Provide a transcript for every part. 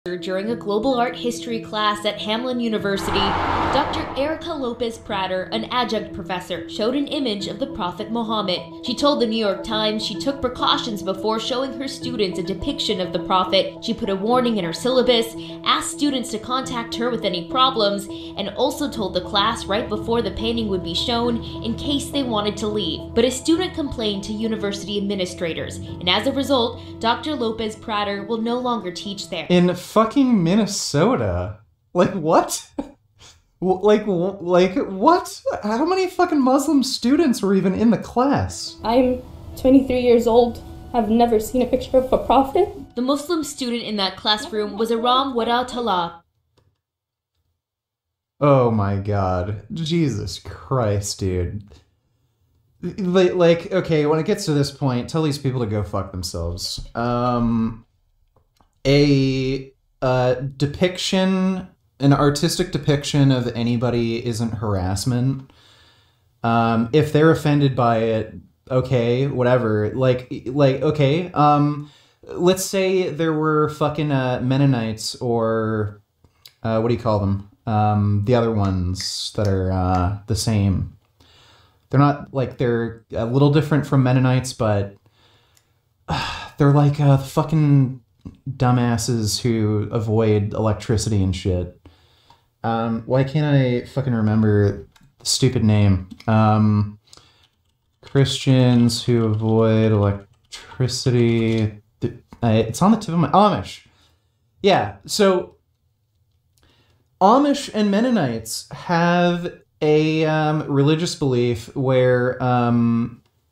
During a global art history class at Hamlin University, Dr. Erica Lopez Prater, an adjunct professor, showed an image of the Prophet Muhammad. She told the New York Times she took precautions before showing her students a depiction of the Prophet. She put a warning in her syllabus, asked students to contact her with any problems, and also told the class right before the painting would be shown in case they wanted to leave. But a student complained to university administrators, and as a result, Dr. Lopez Prater will no longer teach there. In fucking Minnesota? Like, what? Like, what? How many fucking Muslim students were even in the class? I'm 23 years old. I've never seen a picture of a prophet. The Muslim student in that classroom was Aram Wadatullah. Oh my god. Jesus Christ, dude. Like, okay, when it gets to this point, tell these people to go fuck themselves. A depiction, an artistic depiction of anybody isn't harassment. If they're offended by it, okay, whatever. Like, okay, let's say there were fucking Mennonites or what do you call them? The other ones that are the same. They're not like, they're a little different from Mennonites, but they're like the fucking dumbasses who avoid electricity and shit. Why can't I fucking remember the stupid name? Christians who avoid electricity. It's on the tip of my... Amish. Yeah, so Amish and Mennonites have a religious belief where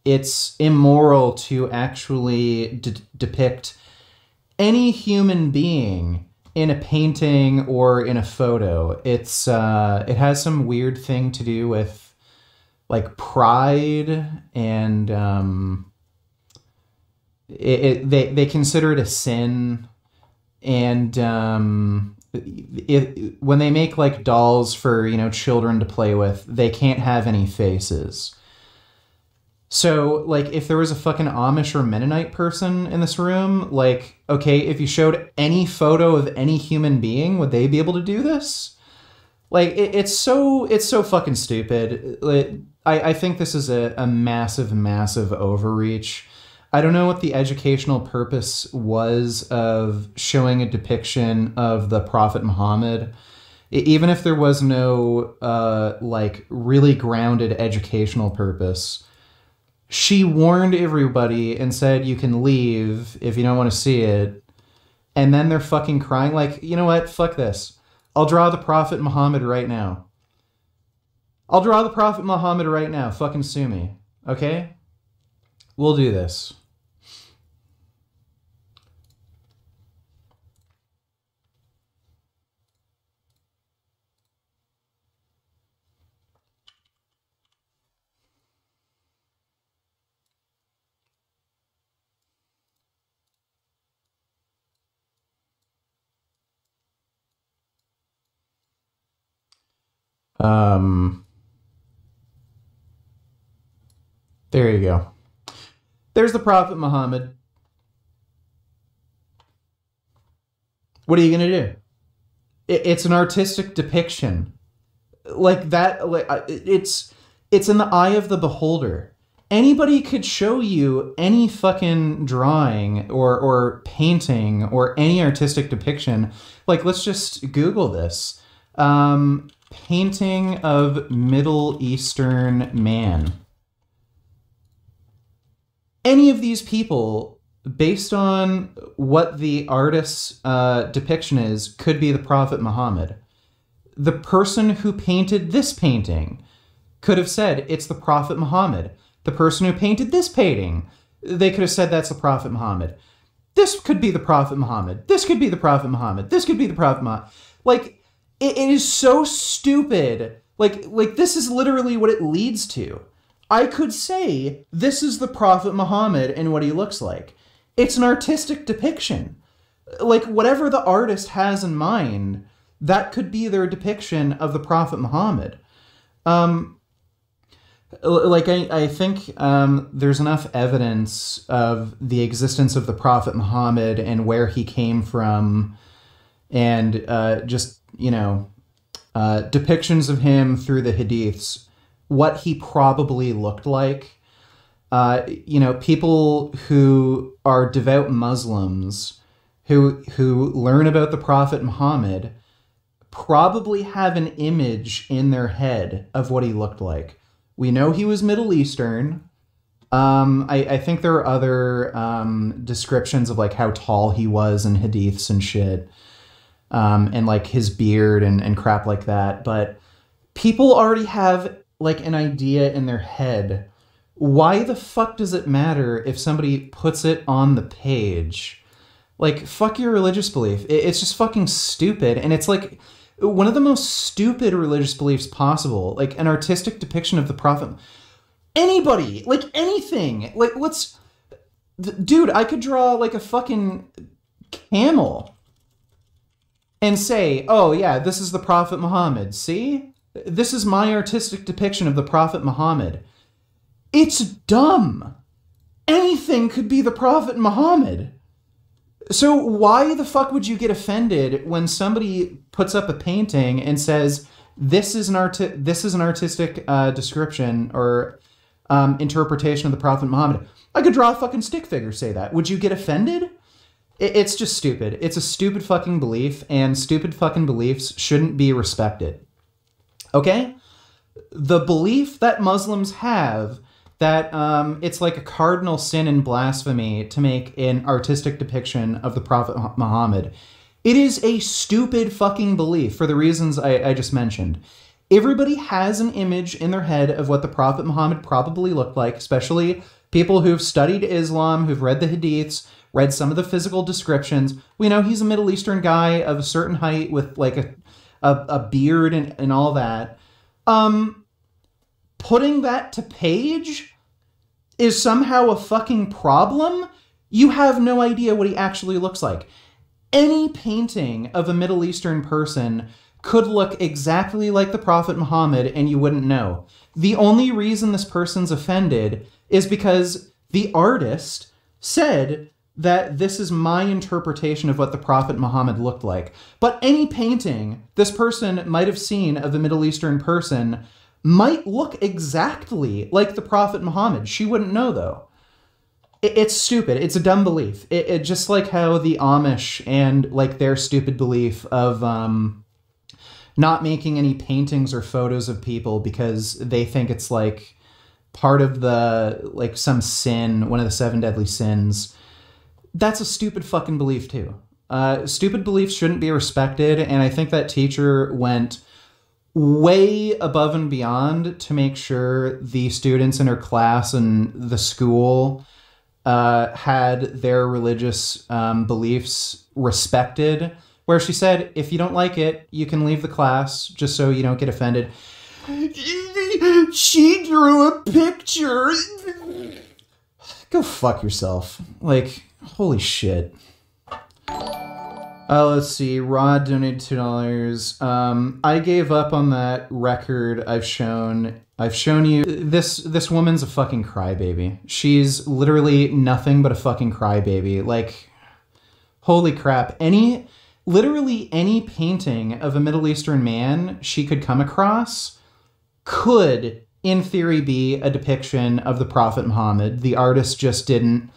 it's immoral to actually depict any human being in a painting or in a photo. It's it has some weird thing to do with like pride, and they consider it a sin, and when they make like dolls for, you know, children to play with, they can't have any faces. So, like, if there was a fucking Amish or Mennonite person in this room, like, okay, if you showed any photo of any human being, would they be able to do this? Like, it's so fucking stupid. I think this is a massive, massive overreach. I don't know what the educational purpose was of showing a depiction of the Prophet Muhammad. Even if there was no, like, really grounded educational purpose, she warned everybody and said, you can leave if you don't want to see it. And then they're fucking crying like, you know what? Fuck this. I'll draw the Prophet Muhammad right now. I'll draw the Prophet Muhammad right now. Fucking sue me. Okay? We'll do this. There you go. There's the Prophet Muhammad. What are you gonna do? It's an artistic depiction. Like that, like, it's in the eye of the beholder. Anybody could show you any fucking drawing or painting or any artistic depiction. Like, let's just Google this. Painting of Middle Eastern man. Any of these people, based on what the artist's depiction is, could be the Prophet Muhammad. The person who painted this painting could have said, it's the Prophet Muhammad. The person who painted this painting, they could have said, that's the Prophet Muhammad. This could be the Prophet Muhammad. This could be the Prophet Muhammad. This could be the Prophet Muhammad. Like, it is so stupid. Like this is literally what it leads to. I could say, this is the Prophet Muhammad and what he looks like. It's an artistic depiction. Like, whatever the artist has in mind, that could be their depiction of the Prophet Muhammad. Like, I think there's enough evidence of the existence of the Prophet Muhammad and where he came from and just, depictions of him through the hadiths, what he probably looked like. People who are devout Muslims who learn about the Prophet Muhammad probably have an image in their head of what he looked like. We know he was Middle Eastern. I think there are other descriptions of like how tall he was in hadiths and shit, and like his beard and crap like that. But people already have like an idea in their head. Why the fuck does it matter if somebody puts it on the page? Like, fuck your religious belief. It's just fucking stupid. And it's like one of the most stupid religious beliefs possible. Like an artistic depiction of the Prophet. Anybody, like anything, like dude, I could draw like a fucking camel and say, oh yeah, this is the Prophet Muhammad. See? This is my artistic depiction of the Prophet Muhammad. It's dumb. Anything could be the Prophet Muhammad. So why the fuck would you get offended when somebody puts up a painting and says, this is an artistic description or interpretation of the Prophet Muhammad? I could draw a fucking stick figure say that. Would you get offended? It's just stupid. It's a stupid fucking belief, and stupid fucking beliefs shouldn't be respected. Okay? The belief that Muslims have that it's like a cardinal sin and blasphemy to make an artistic depiction of the Prophet Muhammad, it is a stupid fucking belief for the reasons I just mentioned. Everybody has an image in their head of what the Prophet Muhammad probably looked like, especially people who've studied Islam, who've read the hadiths, read some of the physical descriptions. We know he's a Middle Eastern guy of a certain height with like a beard and all that. Putting that to page is somehow a fucking problem? You have no idea what he actually looks like. Any painting of a Middle Eastern person could look exactly like the Prophet Muhammad and you wouldn't know. The only reason this person's offended is because the artist said that this is my interpretation of what the Prophet Muhammad looked like. But any painting this person might have seen of a Middle Eastern person might look exactly like the Prophet Muhammad. She wouldn't know, though. It's stupid. It's a dumb belief. It just like how the Amish and like their stupid belief of not making any paintings or photos of people because they think it's like part of the, like some sin, one of the 7 deadly sins. That's a stupid fucking belief too. Stupid beliefs shouldn't be respected, and I think that teacher went way above and beyond to make sure the students in her class and the school had their religious beliefs respected, where she said, if you don't like it, you can leave the class just so you don't get offended. She drew a picture. Go fuck yourself. Like, holy shit. Let's see. Rod donated $2. I gave up on that record. I've shown you this woman's a fucking crybaby. She's literally nothing but a fucking crybaby. Like, holy crap. Literally any painting of a Middle Eastern man she could come across could, in theory, be a depiction of the Prophet Muhammad. The artist just didn't,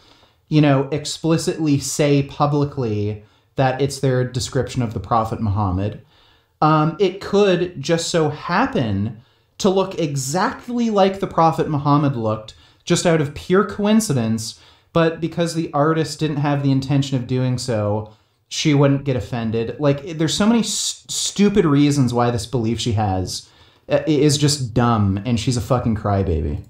explicitly say publicly that it's their description of the Prophet Muhammad. It could just so happen to look exactly like the Prophet Muhammad looked, just out of pure coincidence, but because the artist didn't have the intention of doing so, she wouldn't get offended. Like, there's so many stupid reasons why this belief she has is just dumb, and she's a fucking crybaby.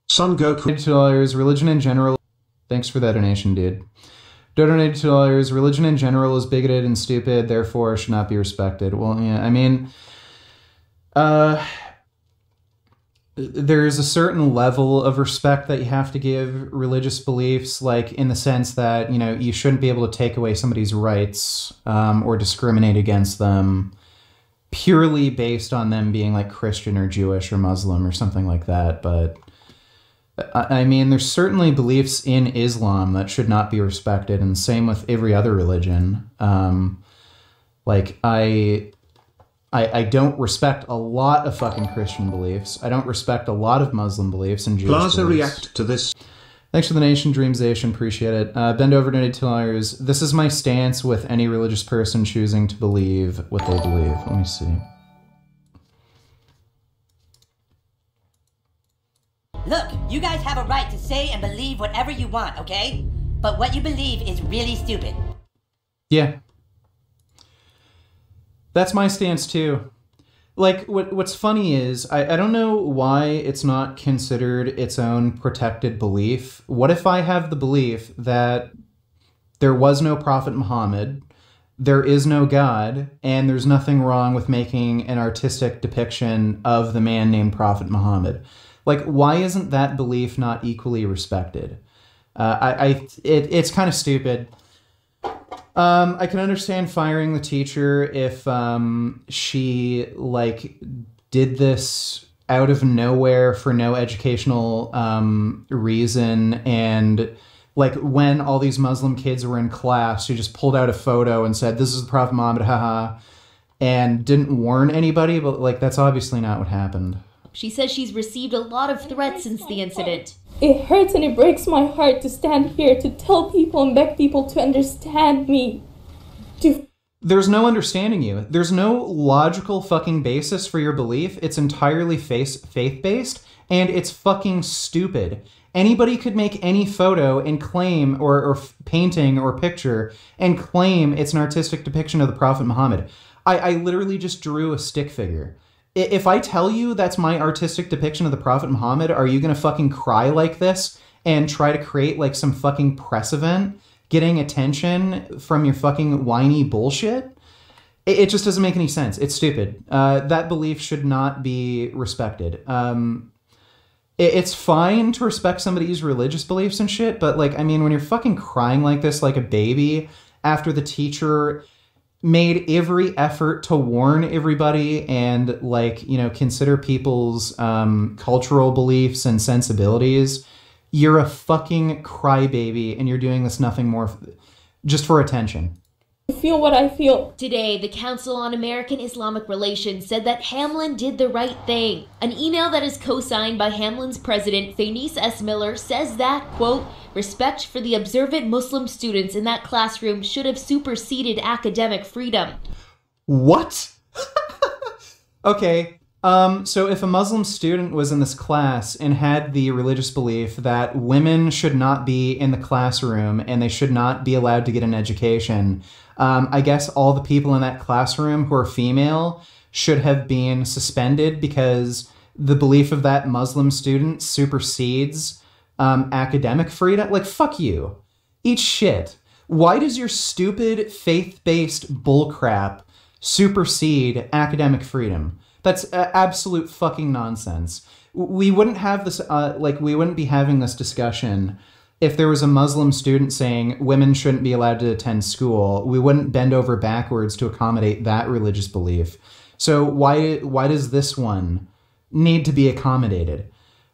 Son Goku. $2. Religion in general. Thanks for that donation, dude. Donated $2. Religion in general is bigoted and stupid, therefore should not be respected. Well, yeah, I mean, there's a certain level of respect that you have to give religious beliefs, like in the sense that, you shouldn't be able to take away somebody's rights or discriminate against them purely based on them being like Christian or Jewish or Muslim or something like that. But I mean, there's certainly beliefs in Islam that should not be respected, and same with every other religion. Like, I don't respect a lot of fucking Christian beliefs. I don't respect a lot of Muslim beliefs and Jewish Plaza beliefs. react to this. Thanks for the nation, Dreamsation. Appreciate it. Bend over to $2. This is my stance with any religious person choosing to believe what they believe. Let me see. Look, you guys have a right to say and believe whatever you want, okay? But what you believe is really stupid. Yeah. That's my stance too. Like, what's funny is, I don't know why it's not considered its own protected belief. What if I have the belief that there was no Prophet Muhammad, there is no God, and there's nothing wrong with making an artistic depiction of the man named Prophet Muhammad? Like, why isn't that belief not equally respected? It's kind of stupid. I can understand firing the teacher if she like did this out of nowhere for no educational reason, and like when all these Muslim kids were in class, she just pulled out a photo and said, "This is the Prophet Muhammad, haha," and didn't warn anybody. But like, that's obviously not what happened. She says she's received a lot of threats since the incident. It hurts and it breaks my heart to stand here to tell people and beg people to understand me. There's no understanding you. There's no logical fucking basis for your belief. It's entirely faith-based, and it's fucking stupid. Anybody could make any photo and claim, or painting or picture, and claim it's an artistic depiction of the Prophet Muhammad. I literally just drew a stick figure. If I tell you that's my artistic depiction of the Prophet Muhammad, are you gonna fucking cry like this and try to create like some fucking press event, getting attention from your fucking whiny bullshit? It just doesn't make any sense. It's stupid. That belief should not be respected. It's fine to respect somebody's religious beliefs and shit, but like, I mean, when you're fucking crying like this, like a baby, after the teacher made every effort to warn everybody and like, you know, consider people's cultural beliefs and sensibilities, you're a fucking crybaby and you're doing this nothing more just for attention. I feel what I feel. Today, the Council on American Islamic Relations said that Hamlin did the right thing. An email that is co-signed by Hamlin's president, Fanice S. Miller, says that, quote, respect for the observant Muslim students in that classroom should have superseded academic freedom. What? Okay. So if a Muslim student was in this class and had the religious belief that women should not be in the classroom and they should not be allowed to get an education, I guess all the people in that classroom who are female should have been suspended because the belief of that Muslim student supersedes academic freedom. Like, fuck you. Eat shit. Why does your stupid faith-based bullcrap supersede academic freedom? That's absolute fucking nonsense. We wouldn't have this, we wouldn't be having this discussion if there was a Muslim student saying women shouldn't be allowed to attend school. We wouldn't bend over backwards to accommodate that religious belief. So why does this one need to be accommodated?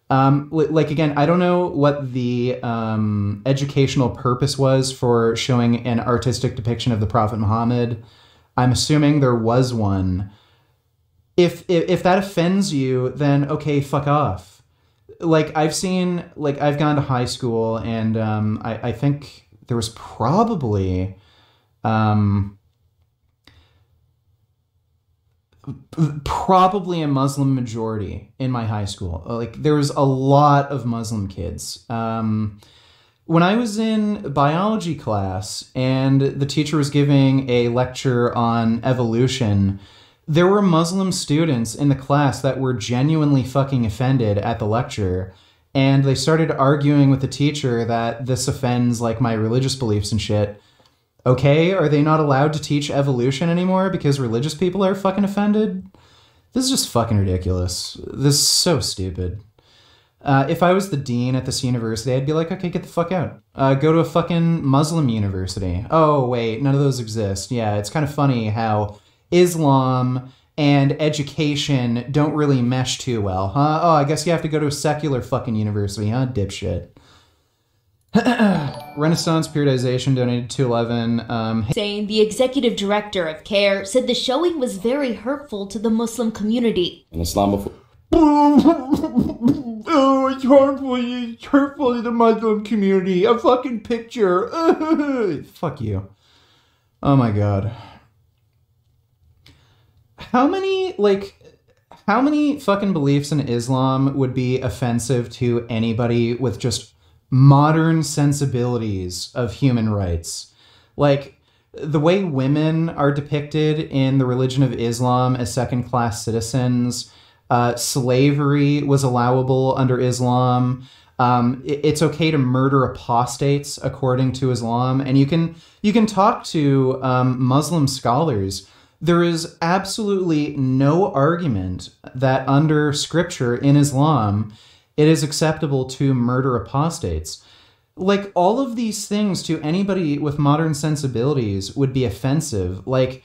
Like, again, I don't know what the educational purpose was for showing an artistic depiction of the Prophet Muhammad. I'm assuming there was one. If that offends you, then okay, fuck off. Like, I've gone to high school, and I think there was probably a Muslim majority in my high school. Like, there was a lot of Muslim kids. When I was in biology class and the teacher was giving a lecture on evolution, there were Muslim students in the class that were genuinely fucking offended at the lecture, and they started arguing with the teacher that this offends like my religious beliefs and shit. Okay, are they not allowed to teach evolution anymore because religious people are fucking offended? This is just fucking ridiculous. This is so stupid. If I was the dean at this university, I'd be like, okay, get the fuck out. Go to a fucking Muslim university. Oh, wait, none of those exist. Yeah, it's kind of funny how Islam and education don't really mesh too well, huh? Oh, I guess you have to go to a secular fucking university, huh, dipshit? Renaissance Periodization donated $2.11. Saying the executive director of CARE said the showing was very hurtful to the Muslim community. An Islamophobe. Oh, it's hurtful to the Muslim community. A fucking picture. Fuck you. Oh my god. How many fucking beliefs in Islam would be offensive to anybody with just modern sensibilities of human rights? Like, the way women are depicted in the religion of Islam as second-class citizens, slavery was allowable under Islam. It's okay to murder apostates according to Islam, and you can talk to Muslim scholars. There is absolutely no argument that under scripture in Islam, it is acceptable to murder apostates. Like, all of these things to anybody with modern sensibilities would be offensive. Like,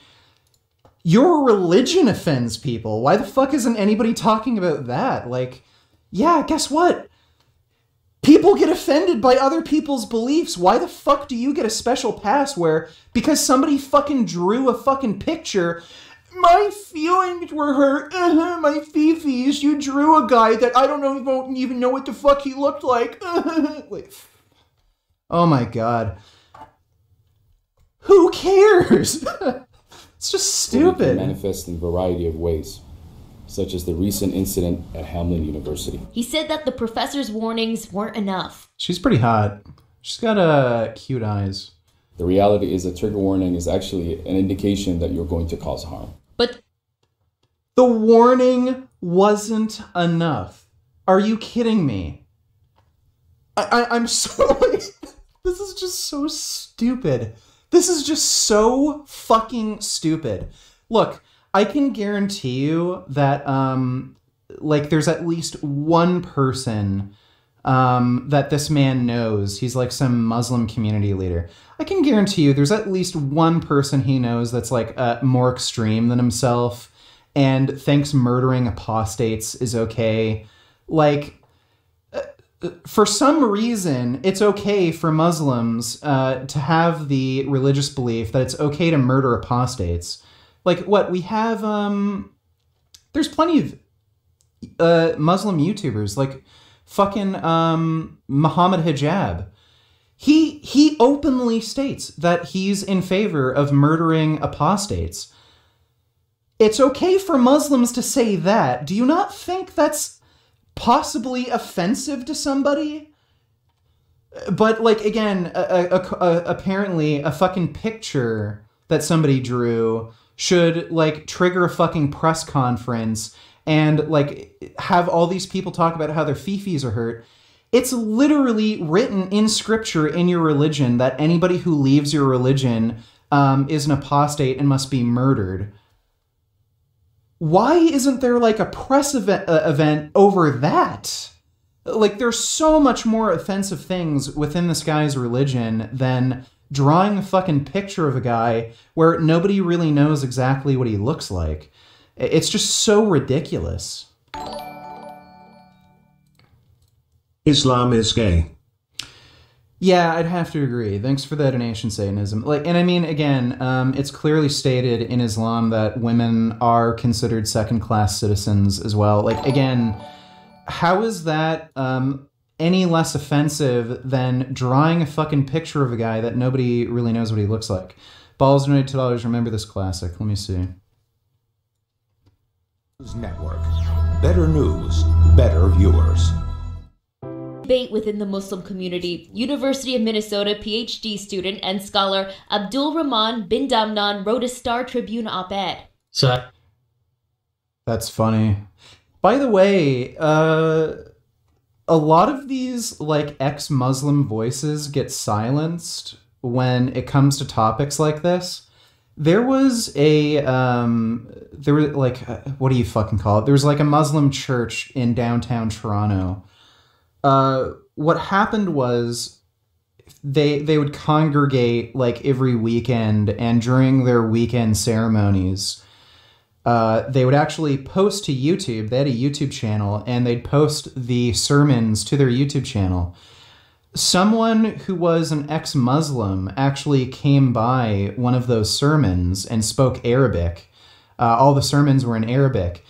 your religion offends people. Why the fuck isn't anybody talking about that? Like, yeah, guess what? People get offended by other people's beliefs. Why the fuck do you get a special pass where, because somebody fucking drew a fucking picture, my feelings were hurt, my fifis, you drew a guy that I don't even know what the fuck he looked like. Like, oh my god. Who cares? It's just stupid. Can manifest in a variety of ways, such as the recent incident at Hamlin University. He said that the professor's warnings weren't enough. She's pretty hot. She's got cute eyes. The reality is a trigger warning is actually an indication that you're going to cause harm. But the warning wasn't enough. Are you kidding me? I'm sorry. This is just so stupid. This is just so fucking stupid. Look, I can guarantee you that, like, there's at least one person that this man knows. He's like some Muslim community leader. I can guarantee you there's at least one person he knows that's like more extreme than himself and thinks murdering apostates is okay. Like, for some reason, it's okay for Muslims to have the religious belief that it's okay to murder apostates. Like, what, we have, there's plenty of Muslim YouTubers, like fucking Muhammed Hijab. He openly states that he's in favor of murdering apostates. It's okay for Muslims to say that. Do you not think that's possibly offensive to somebody? But, like, again, apparently a fucking picture that somebody drew should, like, trigger a fucking press conference and, like, have all these people talk about how their fifis are hurt. It's literally written in scripture in your religion that anybody who leaves your religion is an apostate and must be murdered. Why isn't there, like, a press event over that? Like, there's so much more offensive things within this guy's religion than drawing a fucking picture of a guy where nobody really knows exactly what he looks like. It's just so ridiculous. Islam is gay. Yeah, I'd have to agree. Thanks for that donation, Satanism. Like, and I mean, again, it's clearly stated in Islam that women are considered second-class citizens as well. Like, again, how is that any less offensive than drawing a fucking picture of a guy that nobody really knows what he looks like? Balls donated $2. Remember this classic. Let me see. Network. Better news, better viewers. Debate within the Muslim community. University of Minnesota PhD student and scholar Abdul Rahman bin Damnan wrote a Star Tribune op-ed. So that's funny. By the way, a lot of these, like, ex-Muslim voices get silenced when it comes to topics like this. There was a, there was, like, what do you fucking call it? There was, like, a Muslim church in downtown Toronto. What happened was they would congregate, like, every weekend, and during their weekend ceremonies, they would actually post to YouTube. They had a YouTube channel, and they'd post the sermons to their YouTube channel. Someone who was an ex-Muslim actually came by one of those sermons and spoke Arabic. All the sermons were in Arabic.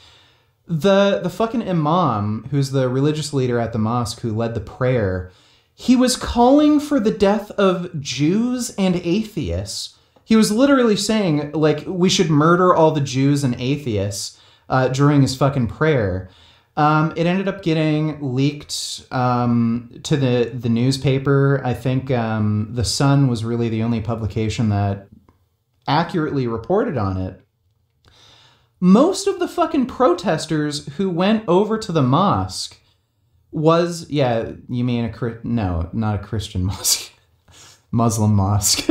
The fucking imam, who's the religious leader at the mosque who led the prayer, he was calling for the death of Jews and atheists. He was literally saying, like, we should murder all the Jews and atheists during his fucking prayer. It ended up getting leaked to the newspaper. I think The Sun was really the only publication that accurately reported on it. Most of the fucking protesters who went over to the mosque was, yeah, you mean no, not a Christian mosque, Muslim mosque.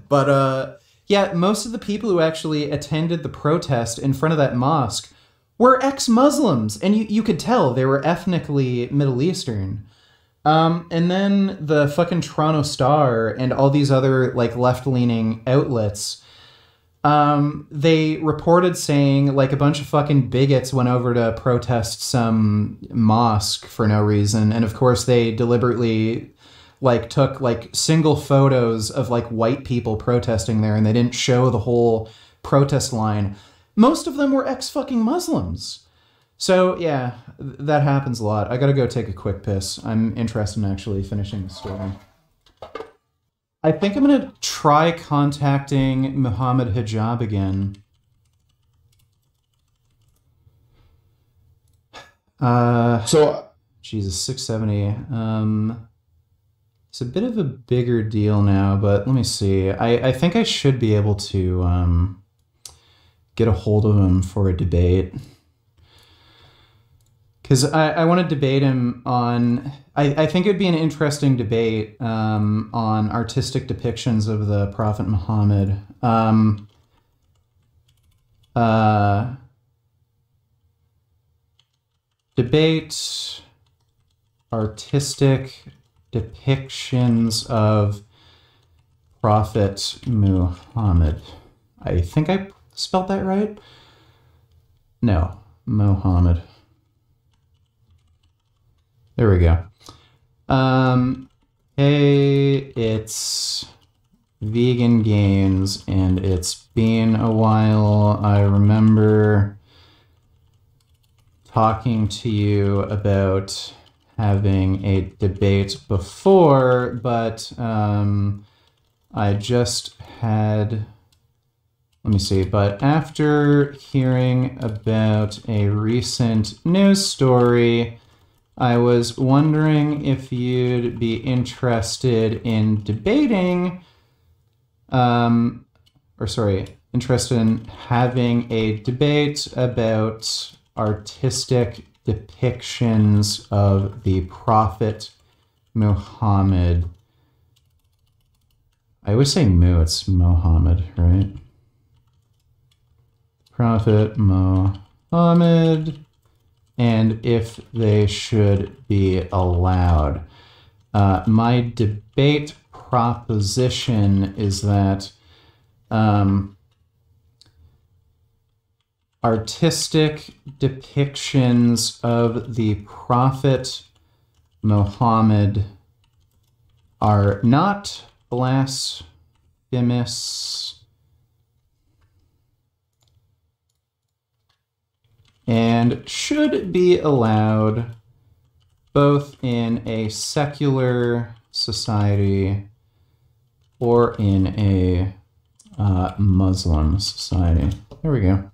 But yeah, most of the people who actually attended the protest in front of that mosque were ex-Muslims, and you could tell they were ethnically Middle Eastern. And then the fucking Toronto Star and all these other like left-leaning outlets, they reported saying like a bunch of fucking bigots went over to protest some mosque for no reason. And of course they deliberately like took like single photos of like white people protesting there, and they didn't show the whole protest line. Most of them were ex-fucking Muslims. So yeah, that happens a lot. I gotta go take a quick piss. I'm interested in actually finishing the story. I think I'm gonna try contacting Muhammed Hijab again. Jesus, 670. It's a bit of a bigger deal now, but let me see. I think I should be able to get a hold of him for a debate. Because I want to debate him on... I think it would be an interesting debate on artistic depictions of the Prophet Muhammad. Debate artistic depictions of Prophet Muhammad. I think I spelled that right? No, Muhammad. There we go. Hey, it's Vegan Games, and it's been a while. I remember talking to you about having a debate before, but I just had... Let me see, but after hearing about a recent news story, I was wondering if you'd be interested in debating, interested in having a debate about artistic depictions of the Prophet Muhammad. I always say it's Muhammad, right? Prophet Muhammad, and if they should be allowed. My debate proposition is that artistic depictions of the Prophet Muhammad are not blasphemous and should be allowed both in a secular society or in a Muslim society. There we go.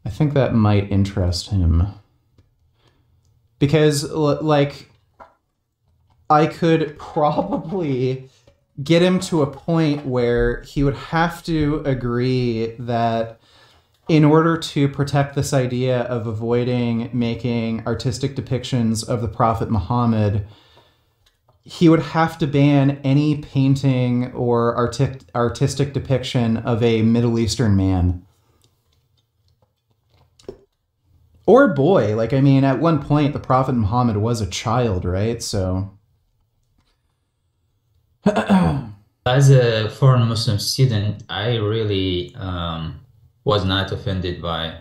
I think that might interest him. Because, like, I could probably get him to a point where he would have to agree that in order to protect this idea of avoiding making artistic depictions of the Prophet Muhammad, he would have to ban any painting or artistic depiction of a Middle Eastern man. Or boy. Like, I mean, at one point, the Prophet Muhammad was a child, right? So... As a foreign Muslim student, I really was not offended by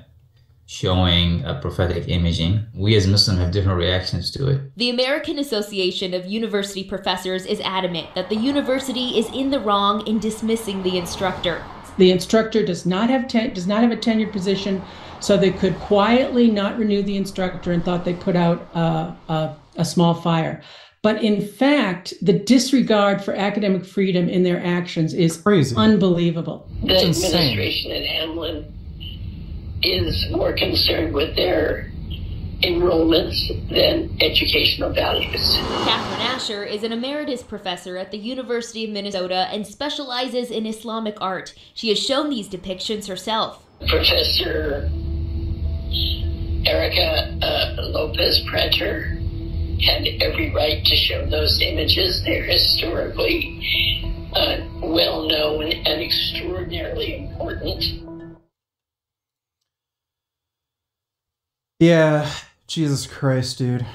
showing a prophetic imaging. We as Muslims have different reactions to it. The American Association of University Professors is adamant that the university is in the wrong in dismissing the instructor. The instructor does not have a tenured position, so they could quietly not renew the instructor and thought they put out a small fire. But in fact, the disregard for academic freedom in their actions is crazy, unbelievable. The administration at Hamlin is more concerned with their enrollments than educational values. Catherine Asher is an emeritus professor at the University of Minnesota and specializes in Islamic art. She has shown these depictions herself. Professor Erica Lopez Prater had every right to show those images. They're historically well known and extraordinarily important. Yeah, Jesus Christ, dude.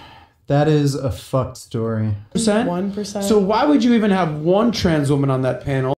That is a fucked story. 1%? So why would you even have one trans woman on that panel?